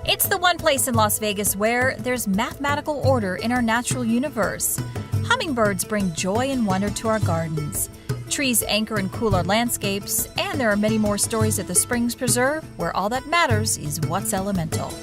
It's the one place in Las Vegas where there's mathematical order in our natural universe. Hummingbirds bring joy and wonder to our gardens. Trees anchor and cool our landscapes, and there are many more stories at the Springs Preserve where all that matters is what's elemental.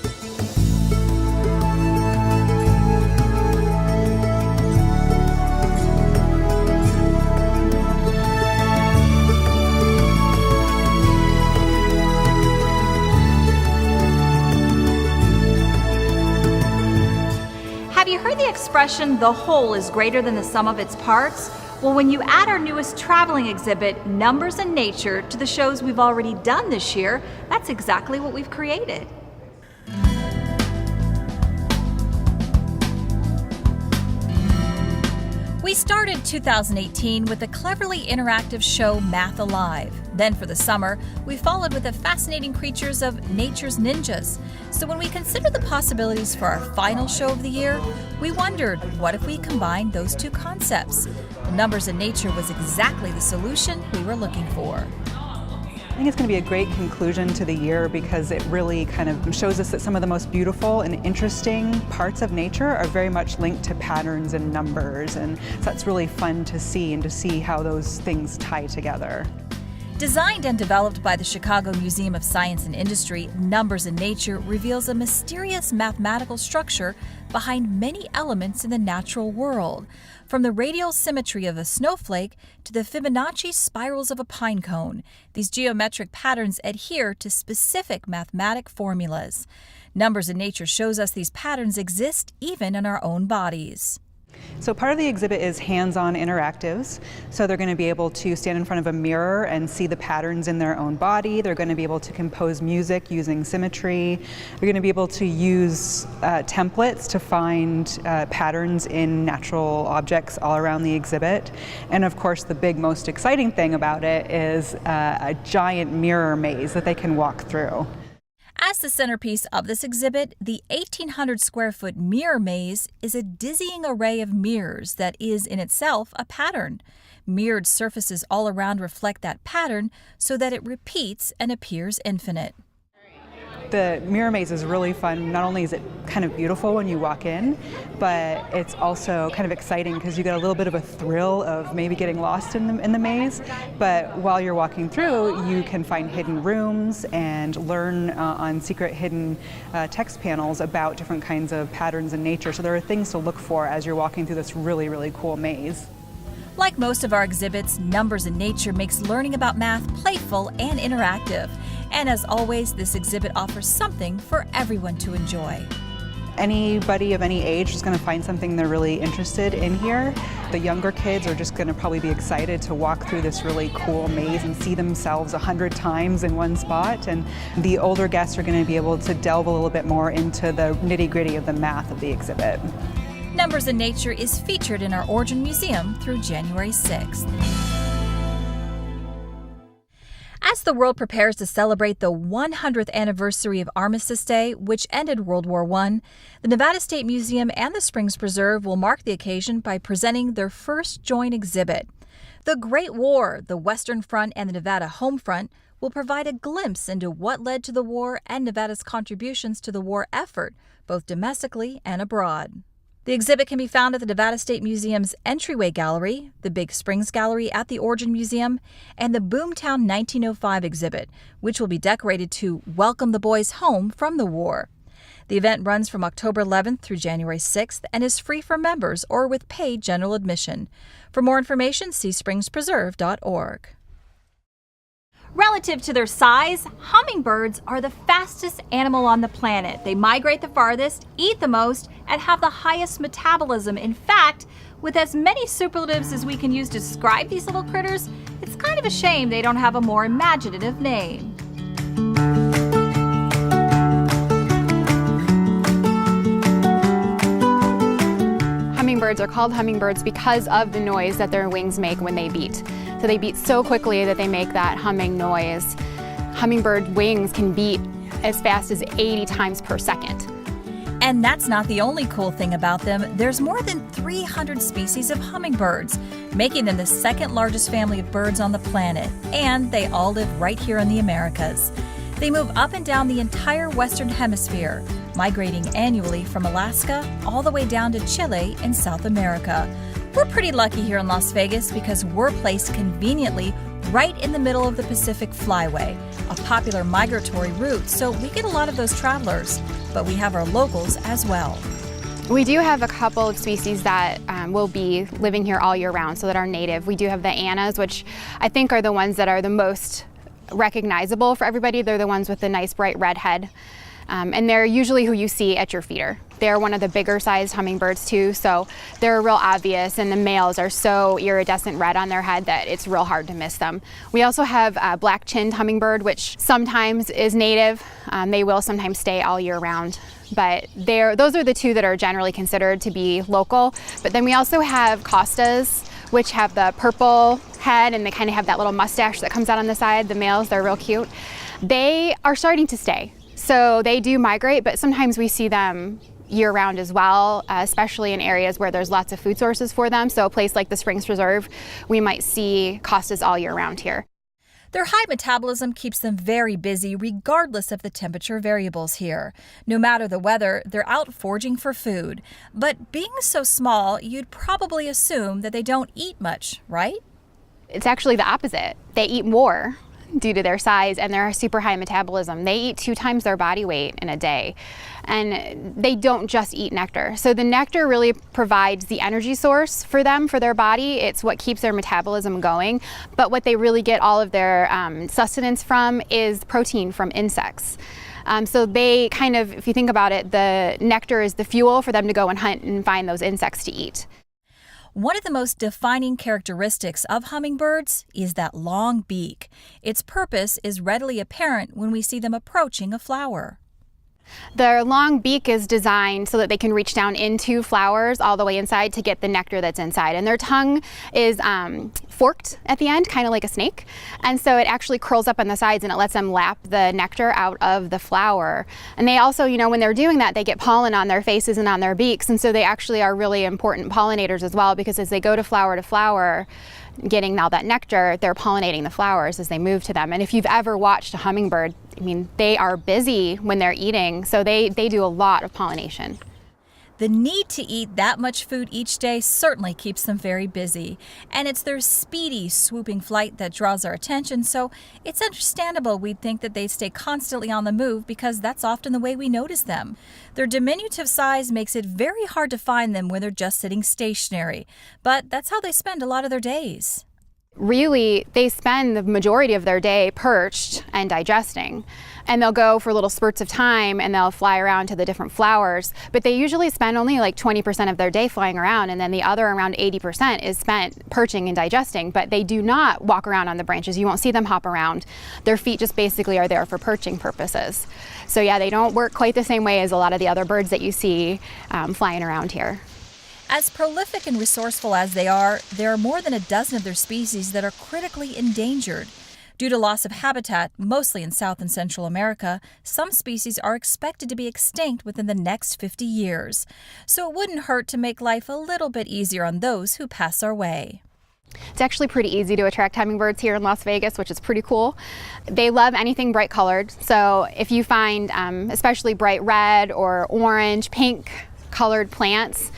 Have you heard the expression, the whole is greater than the sum of its parts? Well, when you add our newest traveling exhibit, Numbers in Nature, to the shows we've already done this year, that's exactly what we've created. We started 2018 with the cleverly interactive show Math Alive. Then for the summer, we followed with the fascinating creatures of Nature's Ninjas. So when we considered the possibilities for our final show of the year, we wondered, what if we combined those two concepts? Numbers in Nature was exactly the solution we were looking for. I think it's going to be a great conclusion to the year because it really kind of shows us that some of the most beautiful and interesting parts of nature are very much linked to patterns and numbers, and so that's really fun to see and to see how those things tie together. Designed and developed by the Chicago Museum of Science and Industry, Numbers in Nature reveals a mysterious mathematical structure behind many elements in the natural world, from the radial symmetry of a snowflake to the Fibonacci spirals of a pine cone. These geometric patterns adhere to specific mathematic formulas. Numbers in Nature shows us these patterns exist even in our own bodies. So part of the exhibit is hands-on interactives. So they're going to be able to stand in front of a mirror and see the patterns in their own body. They're going to be able to compose music using symmetry. They're going to be able to use templates to find patterns in natural objects all around the exhibit. And of course, the big, most exciting thing about it is a giant mirror maze that they can walk through. As the centerpiece of this exhibit, the 1,800 square foot mirror maze is a dizzying array of mirrors that is in itself a pattern. Mirrored surfaces all around reflect that pattern so that it repeats and appears infinite. The mirror maze is really fun. Not only is it kind of beautiful when you walk in, but it's also kind of exciting because you get a little bit of a thrill of maybe getting lost in the maze. But while you're walking through, you can find hidden rooms and learn on secret hidden text panels about different kinds of patterns in nature. So there are things to look for as you're walking through this really, really cool maze. Like most of our exhibits, Numbers in Nature makes learning about math playful and interactive. And as always, this exhibit offers something for everyone to enjoy. Anybody of any age is going to find something they're really interested in here. The younger kids are just going to probably be excited to walk through this really cool maze and see themselves 100 times in one spot. And the older guests are going to be able to delve a little bit more into the nitty-gritty of the math of the exhibit. Numbers in Nature is featured in our Origin Museum through January 6th. As the world prepares to celebrate the 100th anniversary of Armistice Day, which ended World War I, the Nevada State Museum and the Springs Preserve will mark the occasion by presenting their first joint exhibit. The Great War, the Western Front and the Nevada Home Front, will provide a glimpse into what led to the war and Nevada's contributions to the war effort, both domestically and abroad. The exhibit can be found at the Nevada State Museum's Entryway Gallery, the Big Springs Gallery at the Origin Museum, and the Boomtown 1905 exhibit, which will be decorated to welcome the boys home from the war. The event runs from October 11th through January 6th and is free for members or with paid general admission. For more information, see springspreserve.org. Relative to their size, hummingbirds are the fastest animal on the planet. They migrate the farthest, eat the most, and have the highest metabolism. In fact, with as many superlatives as we can use to describe these little critters, it's kind of a shame they don't have a more imaginative name. Hummingbirds are called hummingbirds because of the noise that their wings make when they beat. So they beat so quickly that they make that humming noise. Hummingbird wings can beat as fast as 80 times per second. And that's not the only cool thing about them. There's more than 300 species of hummingbirds, making them the second largest family of birds on the planet. And they all live right here in the Americas. They move up and down the entire Western Hemisphere, migrating annually from Alaska all the way down to Chile in South America. We're pretty lucky here in Las Vegas because we're placed conveniently right in the middle of the Pacific Flyway, a popular migratory route, so we get a lot of those travelers, but we have our locals as well. We do have a couple of species that will be living here all year round, so that are native. We do have the Annas, which I think are the ones that are the most recognizable for everybody. They're the ones with the nice bright red head. And they're usually who you see at your feeder. They're one of the bigger sized hummingbirds too, so they're real obvious, and the males are so iridescent red on their head that it's real hard to miss them. We also have a black-chinned hummingbird, which sometimes is native. They will sometimes stay all year round, but those are the two that are generally considered to be local. But then we also have Costas, which have the purple head, and they kind of have that little mustache that comes out on the side. The males, they're real cute. They are starting to stay. So they do migrate, but sometimes we see them year-round as well, especially in areas where there's lots of food sources for them. So a place like the Springs Preserve, we might see Costas all year round here. Their high metabolism keeps them very busy regardless of the temperature variables here. No matter the weather, they're out foraging for food. But being so small, you'd probably assume that they don't eat much, right? It's actually the opposite. They eat more due to their size and their super high metabolism. They eat 2 times their body weight in a day. And they don't just eat nectar. So the nectar really provides the energy source for them, for their body. It's what keeps their metabolism going. But what they really get all of their sustenance from is protein from insects. So they kind of, if you think about it, the nectar is the fuel for them to go and hunt and find those insects to eat. One of the most defining characteristics of hummingbirds is that long beak. Its purpose is readily apparent when we see them approaching a flower. Their long beak is designed so that they can reach down into flowers all the way inside to get the nectar that's inside. And their tongue is forked at the end, kind of like a snake. And so it actually curls up on the sides and it lets them lap the nectar out of the flower. And they also, when they're doing that, they get pollen on their faces and on their beaks. And so they actually are really important pollinators as well, because as they go to flower, getting all that nectar, they're pollinating the flowers as they move to them. And if you've ever watched a hummingbird, they are busy when they're eating, so they do a lot of pollination. The need to eat that much food each day certainly keeps them very busy. And it's their speedy, swooping flight that draws our attention, so it's understandable we'd think that they stay constantly on the move because that's often the way we notice them. Their diminutive size makes it very hard to find them when they're just sitting stationary, but that's how they spend a lot of their days. Really, they spend the majority of their day perched and digesting. And they'll go for little spurts of time and they'll fly around to the different flowers. But they usually spend only like 20% of their day flying around, and then the other around 80% is spent perching and digesting. But they do not walk around on the branches. You won't see them hop around. Their feet just basically are there for perching purposes. So yeah, they don't work quite the same way as a lot of the other birds that you see flying around here. As prolific and resourceful as they are, there are more than a dozen of their species that are critically endangered. Due to loss of habitat, mostly in South and Central America, some species are expected to be extinct within the next 50 years. So it wouldn't hurt to make life a little bit easier on those who pass our way. It's actually pretty easy to attract hummingbirds here in Las Vegas, which is pretty cool. They love anything bright colored. So if you find especially bright red or orange, pink colored plants,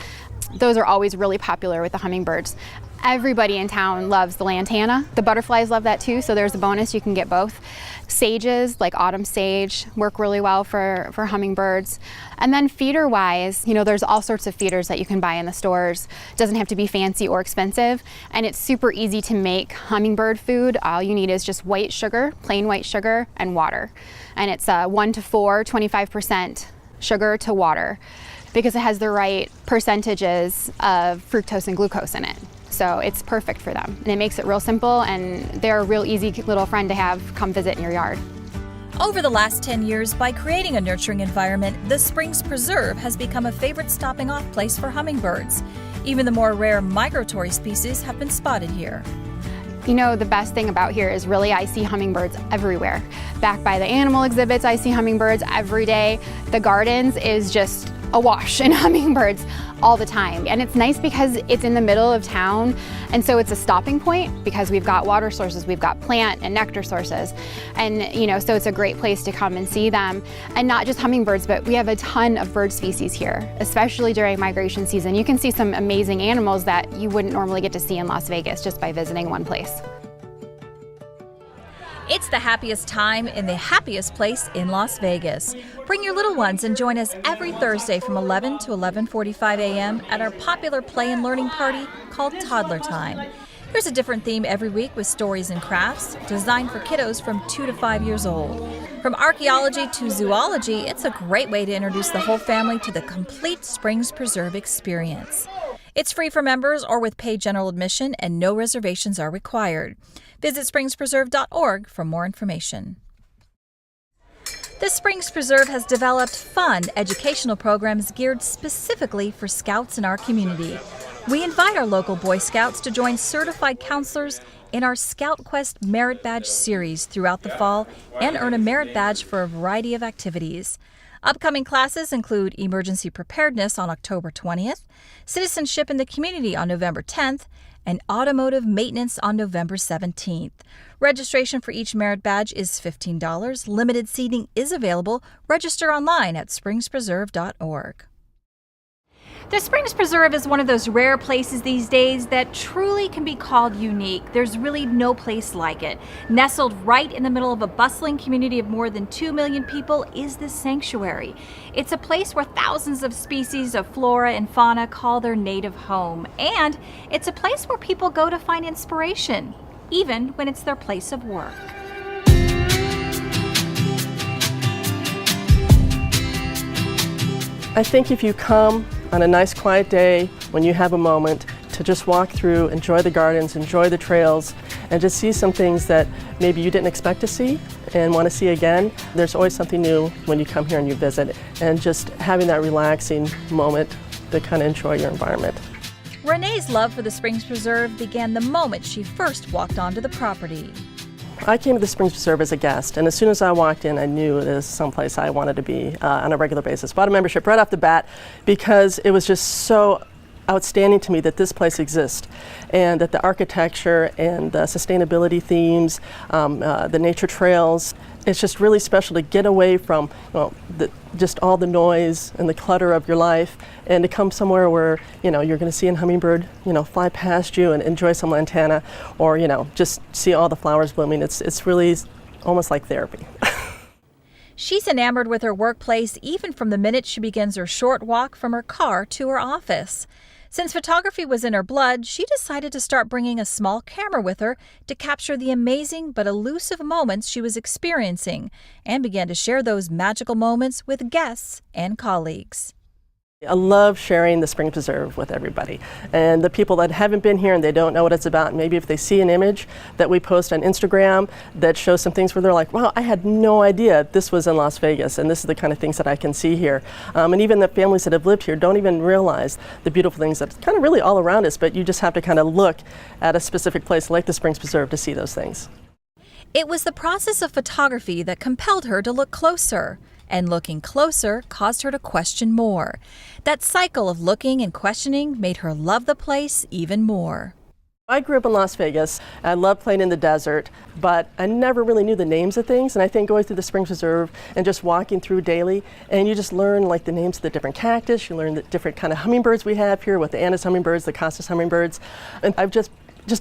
those are always really popular with the hummingbirds. Everybody in town loves the lantana. The butterflies love that too, so there's a bonus. You can get both. Sages, like autumn sage, work really well for hummingbirds. And then feeder-wise, there's all sorts of feeders that you can buy in the stores. It doesn't have to be fancy or expensive, and it's super easy to make hummingbird food. All you need is just white sugar, plain white sugar, and water. And it's 1 to 4, 25% sugar to water, because it has the right percentages of fructose and glucose in it. So it's perfect for them. And it makes it real simple, and they're a real easy little friend to have come visit in your yard. Over the last 10 years, by creating a nurturing environment, the Springs Preserve has become a favorite stopping off place for hummingbirds. Even the more rare migratory species have been spotted here. The best thing about here is really I see hummingbirds everywhere. Back by the animal exhibits, I see hummingbirds every day. The gardens is just awash in hummingbirds all the time. And it's nice because it's in the middle of town, and so it's a stopping point because we've got water sources, we've got plant and nectar sources, and so it's a great place to come and see them. And not just hummingbirds, but we have a ton of bird species here, especially during migration season. You can see some amazing animals that you wouldn't normally get to see in Las Vegas just by visiting one place. It's the happiest time in the happiest place in Las Vegas. Bring your little ones and join us every Thursday from 11 to 11:45 a.m. at our popular play and learning party called Toddler Time. There's a different theme every week with stories and crafts designed for kiddos from 2 to 5 years old. From archaeology to zoology, it's a great way to introduce the whole family to the complete Springs Preserve experience. It's free for members or with paid general admission, and no reservations are required. Visit springspreserve.org for more information. The Springs Preserve has developed fun educational programs geared specifically for Scouts in our community. We invite our local Boy Scouts to join certified counselors in our Scout Quest Merit Badge series throughout the fall and earn a merit badge for a variety of activities. Upcoming classes include Emergency Preparedness on October 20th, Citizenship in the Community on November 10th, and Automotive Maintenance on November 17th. Registration for each merit badge is $15. Limited seating is available. Register online at springspreserve.org. The Springs Preserve is one of those rare places these days that truly can be called unique. There's really no place like it. Nestled right in the middle of a bustling community of more than 2 million people is this sanctuary. It's a place where thousands of species of flora and fauna call their native home. And it's a place where people go to find inspiration, even when it's their place of work. I think if you come on a nice quiet day when you have a moment to just walk through, enjoy the gardens, enjoy the trails, and just see some things that maybe you didn't expect to see and want to see again. There's always something new when you come here and you visit, and just having that relaxing moment to kind of enjoy your environment. Renee's love for the Springs Preserve began the moment she first walked onto the property. I came to the Springs Preserve as a guest, and as soon as I walked in, I knew it was someplace I wanted to be on a regular basis. Bought a membership right off the bat because it was just so outstanding to me that this place exists, and that the architecture and the sustainability themes, the nature trails, it's just really special to get away from just all the noise and the clutter of your life, and to come somewhere where you're going to see a hummingbird fly past you and enjoy some lantana, or just see all the flowers blooming. It's really almost like therapy. She's enamored with her workplace even from the minute she begins her short walk from her car to her office. Since photography was in her blood, she decided to start bringing a small camera with her to capture the amazing but elusive moments she was experiencing, and began to share those magical moments with guests and colleagues. I love sharing the Springs Preserve with everybody, and the people that haven't been here and they don't know what it's about, maybe if they see an image that we post on Instagram that shows some things where they're like, wow, I had no idea this was in Las Vegas, and this is the kind of things that I can see here. And even the families that have lived here don't even realize the beautiful things that's kind of really all around us, but you just have to kind of look at a specific place like the Springs Preserve to see those things. It was the process of photography that compelled her to look closer, and looking closer caused her to question more. That cycle of looking and questioning made her love the place even more. I grew up in Las Vegas. I loved playing in the desert, but I never really knew the names of things. And I think going through the Springs Preserve and just walking through daily, and you just learn like the names of the different cactus, you learn the different kind of hummingbirds we have here, with the Andes hummingbirds, the Costas hummingbirds. And I've just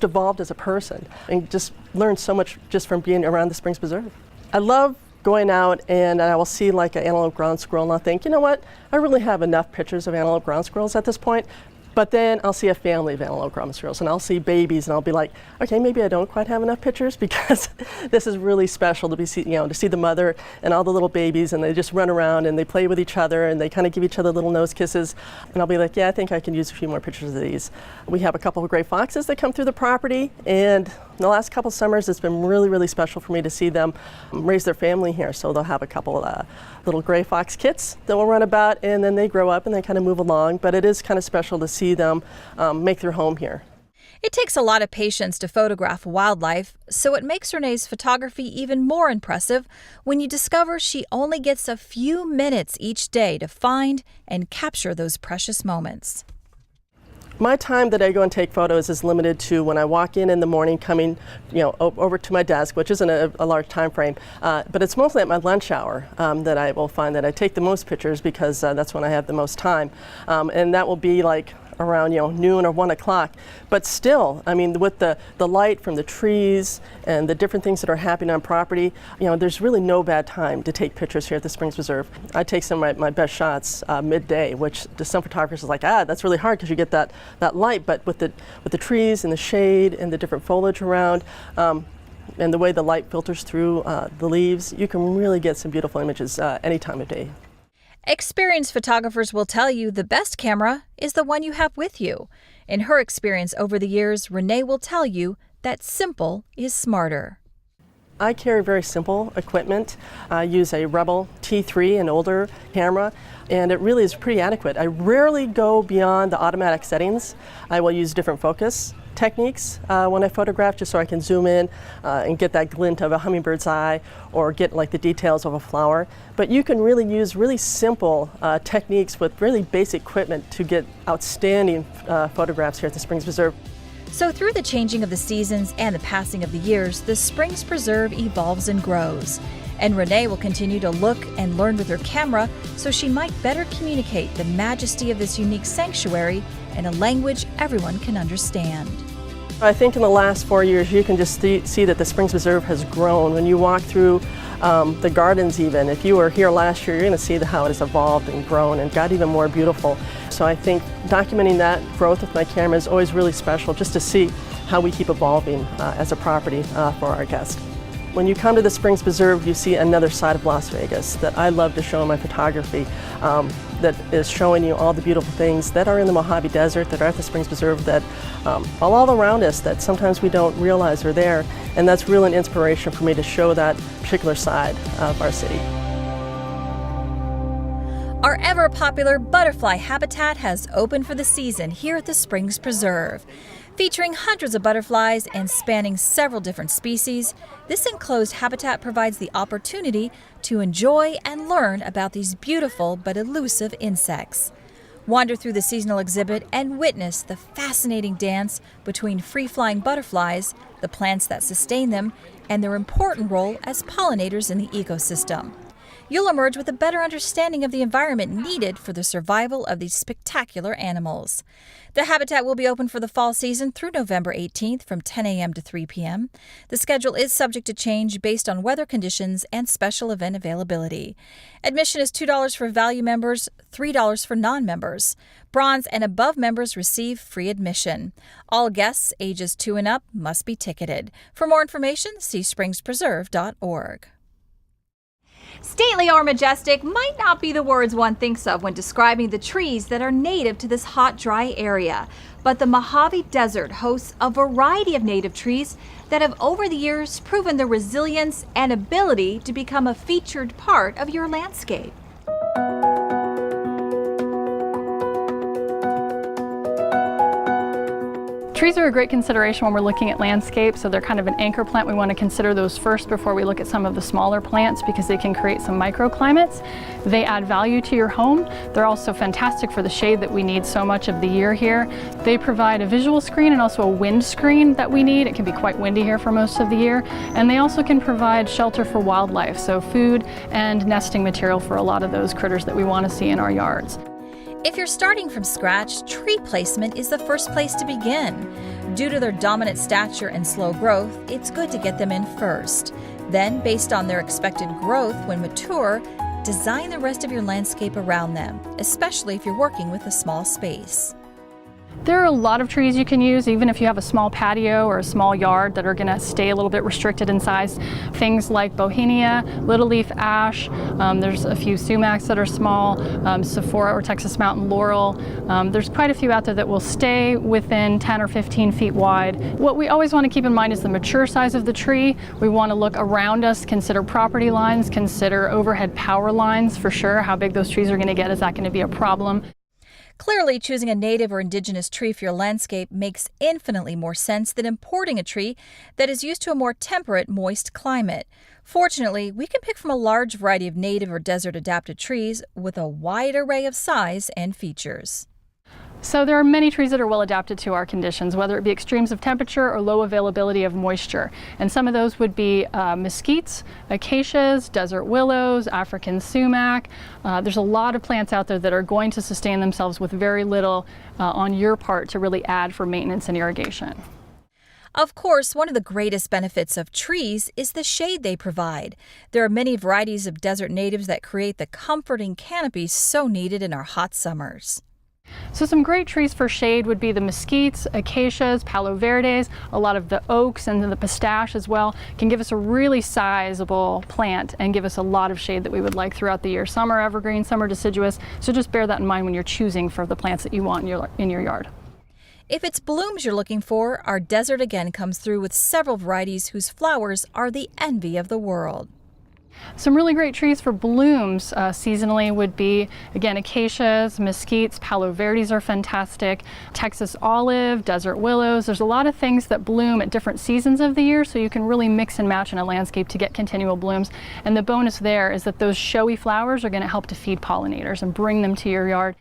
evolved as a person and just learned so much just from being around the Springs Preserve. I love going out, and I will see like an antelope ground squirrel, and I'll think, you know what, I really have enough pictures of antelope ground squirrels at this point. But then I'll see a family of antelope ground squirrels, and I'll see babies, and I'll be like, okay, maybe I don't quite have enough pictures, because this is really special to be to see the mother and all the little babies, and they just run around and they play with each other and they kind of give each other little nose kisses. And I'll be like, yeah, I think I can use a few more pictures of these. We have a couple of gray foxes that come through the property, and in the last couple summers, it's been really, really special for me to see them raise their family here. So they'll have a couple little gray fox kits that will run about, and then they grow up and they kind of move along. But it is kind of special to see them make their home here. It takes a lot of patience to photograph wildlife, so it makes Renee's photography even more impressive when you discover she only gets a few minutes each day to find and capture those precious moments. My time that I go and take photos is limited to when I walk in the morning, coming, over to my desk, which isn't a large time frame, but it's mostly at my lunch hour that I will find that I take the most pictures, because that's when I have the most time, and that will be like around noon or 1 o'clock. But still, I mean, with the light from the trees and the different things that are happening on property, there's really no bad time to take pictures here at the Springs Preserve. I take some of my best shots midday, which to some photographers is like, that's really hard because you get that light. But with the trees and the shade and the different foliage around, and the way the light filters through the leaves, you can really get some beautiful images any time of day. Experienced photographers will tell you the best camera is the one you have with you. In her experience over the years, Renee will tell you that simple is smarter. I carry very simple equipment. I use a Rebel T3, an older camera, and it really is pretty adequate. I rarely go beyond the automatic settings. I will use different focus techniques when I photograph, just so I can zoom in and get that glint of a hummingbird's eye, or get like the details of a flower. But you can really use really simple techniques with really basic equipment to get outstanding photographs here at the Springs Preserve. So through the changing of the seasons and the passing of the years, the Springs Preserve evolves and grows. And Renee will continue to look and learn with her camera so she might better communicate the majesty of this unique sanctuary in a language everyone can understand. I think in the last 4 years you can just see that the Springs Preserve has grown. When you walk through the gardens even, if you were here last year, you're going to see how it has evolved and grown and got even more beautiful. So I think documenting that growth with my camera is always really special, just to see how we keep evolving as a property for our guests. When you come to the Springs Preserve, you see another side of Las Vegas that I love to show in my photography, that is showing you all the beautiful things that are in the Mojave Desert, that are at the Springs Preserve, that are all around us, that sometimes we don't realize are there. And that's really an inspiration for me to show that particular side of our city. Our ever-popular butterfly habitat has opened for the season here at the Springs Preserve. Featuring hundreds of butterflies and spanning several different species, this enclosed habitat provides the opportunity to enjoy and learn about these beautiful but elusive insects. Wander through the seasonal exhibit and witness the fascinating dance between free-flying butterflies, the plants that sustain them, and their important role as pollinators in the ecosystem. You'll emerge with a better understanding of the environment needed for the survival of these spectacular animals. The habitat will be open for the fall season through November 18th from 10 a.m. to 3 p.m. The schedule is subject to change based on weather conditions and special event availability. Admission is $2 for value members, $3 for non-members. Bronze and above members receive free admission. All guests ages 2 and up must be ticketed. For more information, see springspreserve.org. Stately or majestic might not be the words one thinks of when describing the trees that are native to this hot, dry area. But the Mojave Desert hosts a variety of native trees that have over the years proven their resilience and ability to become a featured part of your landscape. Trees are a great consideration when we're looking at landscape, so they're kind of an anchor plant. We want to consider those first before we look at some of the smaller plants, because they can create some microclimates. They add value to your home. They're also fantastic for the shade that we need so much of the year here. They provide a visual screen and also a wind screen that we need. It can be quite windy here for most of the year. And they also can provide shelter for wildlife, so food and nesting material for a lot of those critters that we want to see in our yards. If you're starting from scratch, tree placement is the first place to begin. Due to their dominant stature and slow growth, it's good to get them in first. Then, based on their expected growth when mature, design the rest of your landscape around them, especially if you're working with a small space. There are a lot of trees you can use, even if you have a small patio or a small yard, that are going to stay a little bit restricted in size. Things like Bauhinia, little leaf ash, there's a few sumacs that are small, Sephora or Texas mountain laurel. There's quite a few out there that will stay within 10 or 15 feet wide. What we always want to keep in mind is the mature size of the tree. We want to look around us, consider property lines, consider overhead power lines for sure. How big those trees are going to get, is that going to be a problem? Clearly, choosing a native or indigenous tree for your landscape makes infinitely more sense than importing a tree that is used to a more temperate, moist climate. Fortunately, we can pick from a large variety of native or desert-adapted trees with a wide array of size and features. So there are many trees that are well adapted to our conditions, whether it be extremes of temperature or low availability of moisture. And some of those would be mesquites, acacias, desert willows, African sumac. There's a lot of plants out there that are going to sustain themselves with very little on your part to really add for maintenance and irrigation. Of course, one of the greatest benefits of trees is the shade they provide. There are many varieties of desert natives that create the comforting canopies so needed in our hot summers. So some great trees for shade would be the mesquites, acacias, palo verdes, a lot of the oaks and the pistache as well can give us a really sizable plant and give us a lot of shade that we would like throughout the year. Some are evergreen, some are deciduous, so just bear that in mind when you're choosing for the plants that you want in your yard. If it's blooms you're looking for, our desert again comes through with several varieties whose flowers are the envy of the world. Some really great trees for blooms seasonally would be, again, acacias, mesquites, palo verdes are fantastic, Texas olive, desert willows. There's a lot of things that bloom at different seasons of the year, so you can really mix and match in a landscape to get continual blooms. And the bonus there is that those showy flowers are going to help to feed pollinators and bring them to your yard.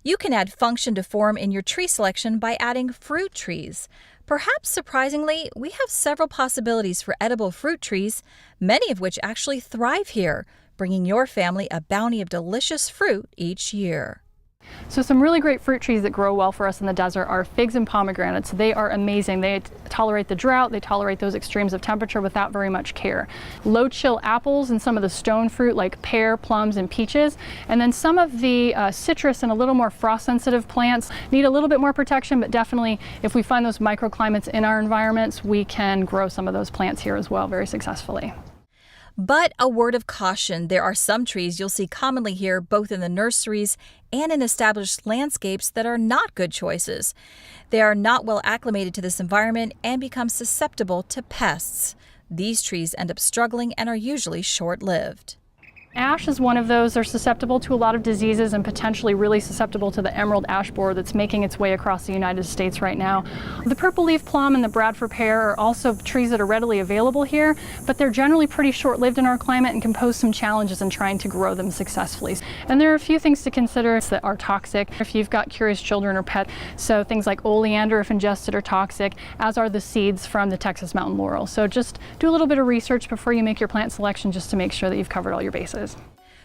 You can add function to form in your tree selection by adding fruit trees. Perhaps surprisingly, we have several possibilities for edible fruit trees, many of which actually thrive here, bringing your family a bounty of delicious fruit each year. So some really great fruit trees that grow well for us in the desert are figs and pomegranates. They are amazing. They tolerate the drought, they tolerate those extremes of temperature without very much care. Low chill apples and some of the stone fruit like pear, plums, and peaches. And then some of the citrus and a little more frost sensitive plants need a little bit more protection, but definitely if we find those microclimates in our environments, we can grow some of those plants here as well very successfully. But a word of caution, there are some trees you'll see commonly here both in the nurseries and in established landscapes that are not good choices. They are not well acclimated to this environment and become susceptible to pests. These trees end up struggling and are usually short-lived. Ash is one of those. They're susceptible to a lot of diseases and potentially really susceptible to the emerald ash borer that's making its way across the United States right now. The purple leaf plum and the Bradford pear are also trees that are readily available here, but they're generally pretty short-lived in our climate and can pose some challenges in trying to grow them successfully. And there are a few things to consider that are toxic if you've got curious children or pets. So things like oleander, if ingested, are toxic, as are the seeds from the Texas mountain laurel. So just do a little bit of research before you make your plant selection just to make sure that you've covered all your bases.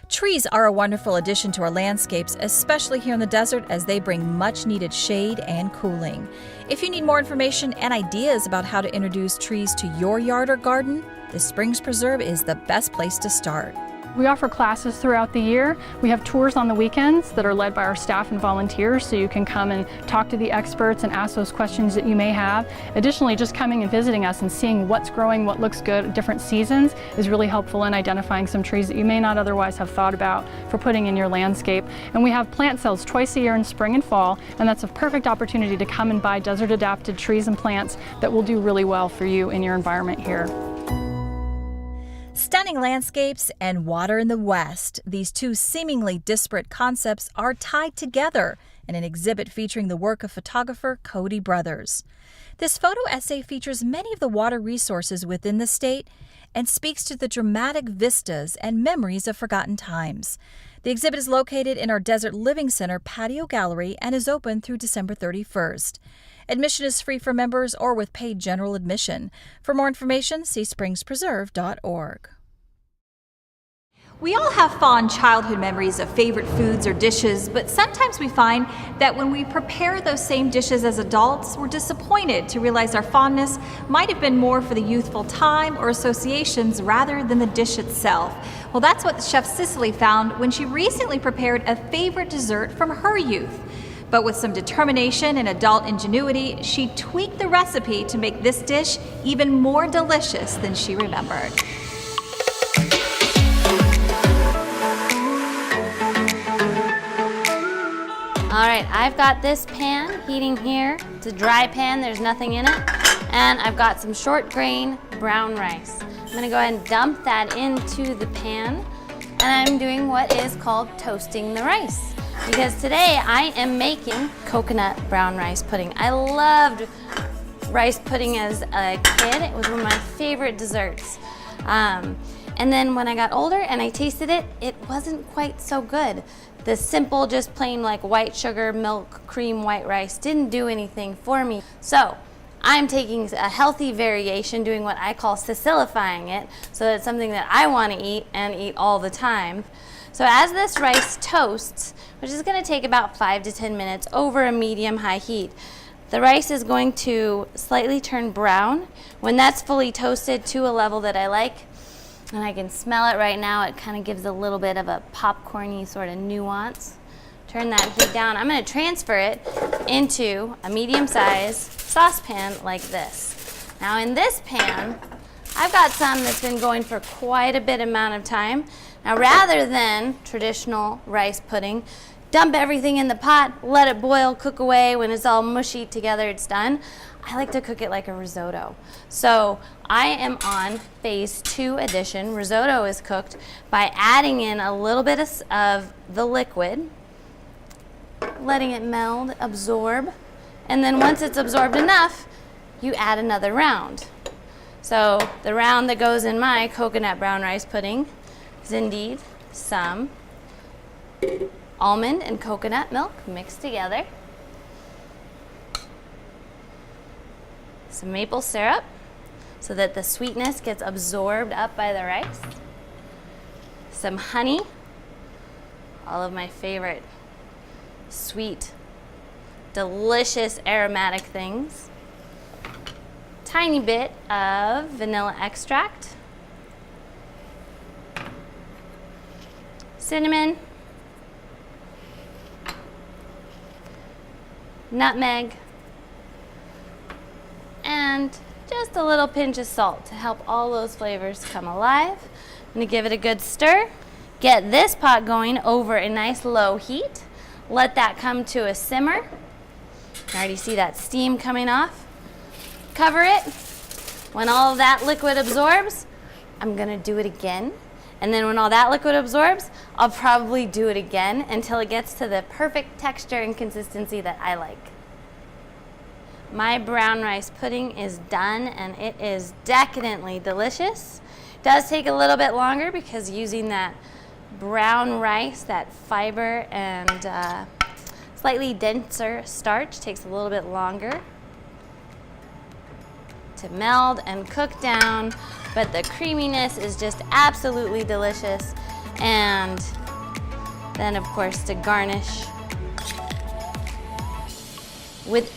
Trees are a wonderful addition to our landscapes, especially here in the desert, as they bring much-needed shade and cooling. If you need more information and ideas about how to introduce trees to your yard or garden, the Springs Preserve is the best place to start. We offer classes throughout the year. We have tours on the weekends that are led by our staff and volunteers, so you can come and talk to the experts and ask those questions that you may have. Additionally, just coming and visiting us and seeing what's growing, what looks good at different seasons is really helpful in identifying some trees that you may not otherwise have thought about for putting in your landscape. And we have plant sales twice a year in spring and fall, and that's a perfect opportunity to come and buy desert-adapted trees and plants that will do really well for you in your environment here. Stunning landscapes and water in the West. These two seemingly disparate concepts are tied together in an exhibit featuring the work of photographer Cody Brothers. This photo essay features many of the water resources within the state and speaks to the dramatic vistas and memories of forgotten times. The exhibit is located in our Desert Living Center patio gallery and is open through December 31st. Admission is free for members or with paid general admission. For more information, see springspreserve.org. We all have fond childhood memories of favorite foods or dishes, but sometimes we find that when we prepare those same dishes as adults, we're disappointed to realize our fondness might have been more for the youthful time or associations rather than the dish itself. Well, that's what Chef Cicely found when she recently prepared a favorite dessert from her youth. But with some determination and adult ingenuity, she tweaked the recipe to make this dish even more delicious than she remembered. All right, I've got this pan heating here. It's a dry pan, there's nothing in it. And I've got some short grain brown rice. I'm gonna go ahead and dump that into the pan. And I'm doing what is called toasting the rice. because today I am making coconut brown rice pudding. I loved rice pudding as a kid. It was one of my favorite desserts. And then when I got older and I tasted it, it wasn't quite so good. The simple, just plain like white sugar, milk, cream, white rice didn't do anything for me. So I'm taking a healthy variation, doing what I call Sicilifying it, so that it's something that I want to eat and eat all the time. So as this rice toasts, which is going to take about 5 to 10 minutes over a medium-high heat, the rice is going to slightly turn brown. When that's fully toasted to a level that I like, and I can smell it right now, it kind of gives a little bit of a popcorny sort of nuance. Turn that heat down. I'm going to transfer it into a medium-sized saucepan like this. Now in this pan, I've got some that's been going for quite a bit amount of time. Now rather than traditional rice pudding, dump everything in the pot, let it boil, cook away. When it's all mushy together, it's done. I like to cook it like a risotto. So I am on phase 2 addition. Risotto is cooked by adding in a little bit of the liquid, letting it meld, absorb, and then once it's absorbed enough, you add another round. So the round that goes in my coconut brown rice pudding is indeed some almond and coconut milk mixed together, some maple syrup so that the sweetness gets absorbed up by the rice, some honey, all of my favorite sweet, delicious aromatic things, tiny bit of vanilla extract, cinnamon, nutmeg, and just a little pinch of salt to help all those flavors come alive. I'm going to give it a good stir. Get this pot going over a nice low heat. Let that come to a simmer. I already see that steam coming off. Cover it. When all of that liquid absorbs, I'm going to do it again. And then when all that liquid absorbs, I'll probably do it again until it gets to the perfect texture and consistency that I like. My brown rice pudding is done and it is decadently delicious. It does take a little bit longer because using that brown rice, that fiber and slightly denser starch takes a little bit longer to meld and cook down, but the creaminess is just absolutely delicious. And then of course to garnish with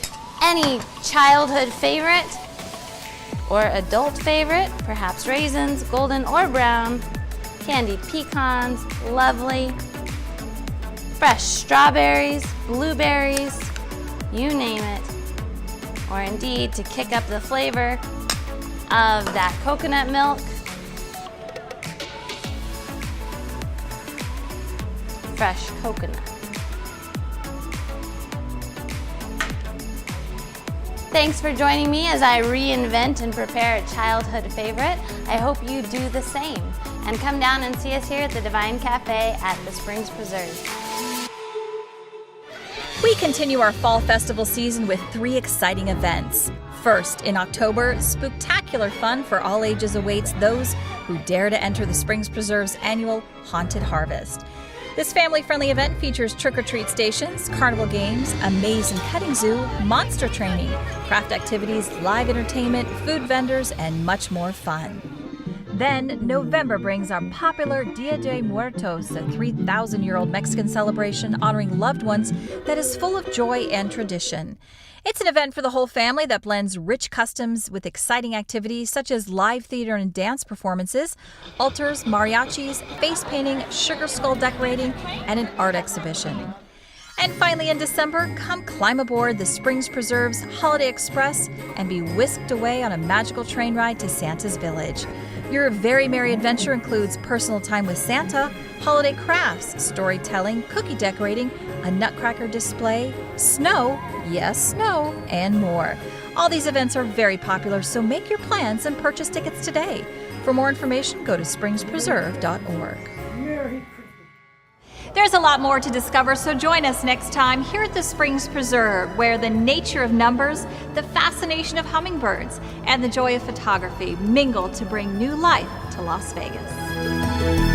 any childhood favorite or adult favorite, perhaps raisins, golden or brown, candied pecans, lovely, fresh strawberries, blueberries, you name it. Or indeed, to kick up the flavor of that coconut milk, fresh coconut. Thanks for joining me as I reinvent and prepare a childhood favorite. I hope you do the same. And come down and see us here at the Divine Cafe at the Springs Preserve. We continue our fall festival season with 3 exciting events. First, in October, spooktacular fun for all ages awaits those who dare to enter the Springs Preserve's annual Haunted Harvest. This family-friendly event features trick-or-treat stations, carnival games, a maze and petting zoo, monster training, craft activities, live entertainment, food vendors, and much more fun. Then, November brings our popular Dia de Muertos, a 3,000-year-old Mexican celebration honoring loved ones that is full of joy and tradition. It's an event for the whole family that blends rich customs with exciting activities such as live theater and dance performances, altars, mariachis, face painting, sugar skull decorating, and an art exhibition. And finally in December, come climb aboard the Springs Preserve's Holiday Express and be whisked away on a magical train ride to Santa's Village. Your very merry adventure includes personal time with Santa, holiday crafts, storytelling, cookie decorating, a nutcracker display, snow, yes, snow, and more. All these events are very popular, so make your plans and purchase tickets today. For more information, go to springspreserve.org. There's a lot more to discover, so join us next time here at the Springs Preserve, where the nature of numbers, the fascination of hummingbirds, and the joy of photography mingle to bring new life to Las Vegas.